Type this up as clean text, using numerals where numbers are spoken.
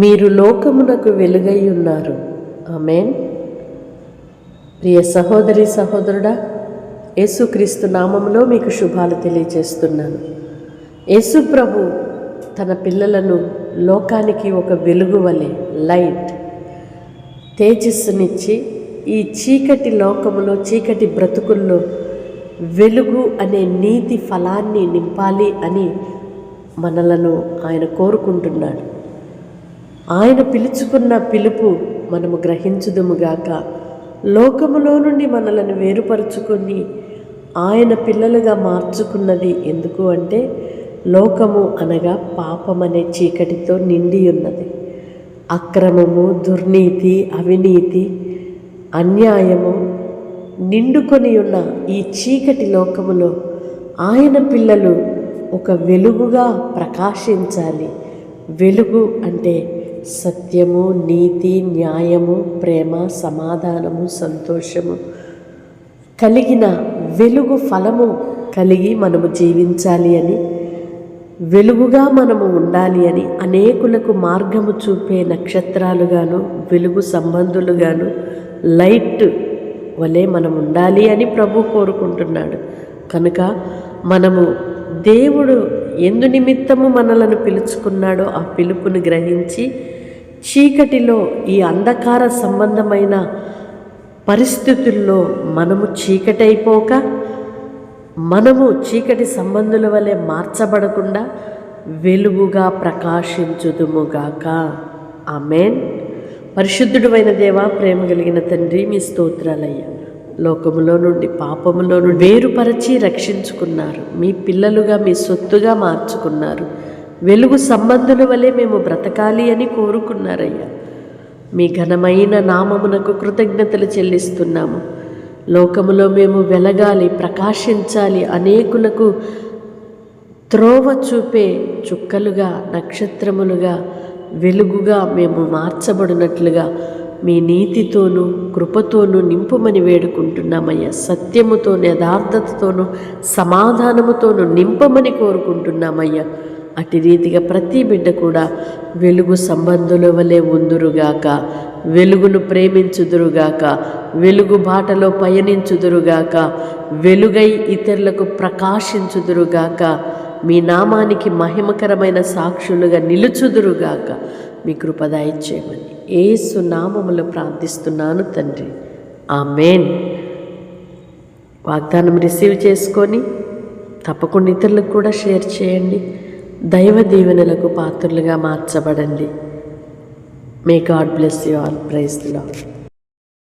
మీరు లోకమునకు వెలుగై ఉన్నారు. ఆమేన్. ప్రియ సహోదరి సహోదరుడా, యేసుక్రీస్తు నామములో మీకు శుభాలు తెలియజేస్తున్నాను. యేసు ప్రభు తన పిల్లలను లోకానికి ఒక వెలుగు వలె, లైట్, తేజస్సునిచ్చి ఈ చీకటి లోకములో, చీకటి బ్రతుకుల్లో వెలుగు అనే నీతి ఫలాన్ని నింపాలి అని మనలను ఆయన కోరుకుంటున్నాడు. ఆయన పిలుచుకున్న పిలుపు మనము గ్రహించుదుముగాక. లోకములో నుండి మనలను వేరుపరుచుకొని ఆయన పిల్లలుగా మార్చుకున్నది ఎందుకు అంటే, లోకము అనగా పాపమనే చీకటితో నిండి ఉన్నది. అక్రమము, దుర్నీతి, అవినీతి, అన్యాయము నిండుకొని ఉన్న ఈ చీకటి లోకములో ఆయన పిల్లలు ఒక వెలుగుగా ప్రకాశించాలి. వెలుగు అంటే సత్యము, నీతి, న్యాయము, ప్రేమ, సమాధానము, సంతోషము కలిగిన వెలుగు ఫలము కలిగి మనము జీవించాలి అని, వెలుగుగా మనము ఉండాలి అని, అనేకులకు మార్గము చూపే నక్షత్రాలుగాను, వెలుగు సంబంధులుగాను, లైట్ వలె మనం ఉండాలి అని ప్రభు కోరుకుంటున్నాడు. కనుక మనము దేవుడు ఎందు నిమిత్తము మనలను పిలుచుకున్నాడో ఆ పిలుపుని గ్రహించి, చీకటిలో ఈ అంధకార సంబంధమైన పరిస్థితుల్లో మనము చీకటైపోక, మనము చీకటి సంబంధుల వలె మార్చబడకుండా వెలుగుగా ప్రకాశించుదుముగాక. ఆమేన్. పరిశుద్ధుడైన దేవా, ప్రేమ కలిగిన తండ్రి, మీ స్తోత్రాలయ్యా. లోకములో నుండి, పాపములో నుండి వేరుపరచి రక్షించుకున్నారు. మీ పిల్లలుగా, మీ సొత్తుగా మార్చుకున్నారు. వెలుగు సంబంధుల వలె మేము బ్రతకాలి అని కోరుకున్నారయ్యా. మీ ఘనమైన నామమునకు కృతజ్ఞతలు చెల్లిస్తున్నాము. లోకములో మేము వెలగాలి, ప్రకాశించాలి, అనేకులకు త్రోవ చూపే చుక్కలుగా, నక్షత్రములుగా, వెలుగుగా మేము మార్చబడినట్లుగా మీ నీతితోనూ కృపతోనూ నింపమని వేడుకుంటున్నామయ్యా. సత్యముతోనూ, యథార్థతతోనూ, సమాధానముతోనూ నింపమని కోరుకుంటున్నామయ్యా. అటు రీతిగా ప్రతి బిడ్డ కూడా వెలుగు సంబంధుల వలె ఉందురుగాక, వెలుగును ప్రేమించుదురుగాక, వెలుగు బాటలో పయనించుదురుగాక, వెలుగై ఇతరులకు ప్రకాశించుదురుగాక, మీ నామానికి మహిమకరమైన సాక్షులుగా నిలుచుదురుగాక. మీ కృప దయచేయమని యేసు నామములో ప్రార్థిస్తున్నాను తండ్రి. ఆమేన్. వాగ్దానం రిసీవ్ చేసుకొని తప్పకుండా ఇతరులకు కూడా షేర్ చేయండి. దైవ దీవెనలకు పాత్రలుగా మార్చబడండి. May God bless you all. Praise the lord.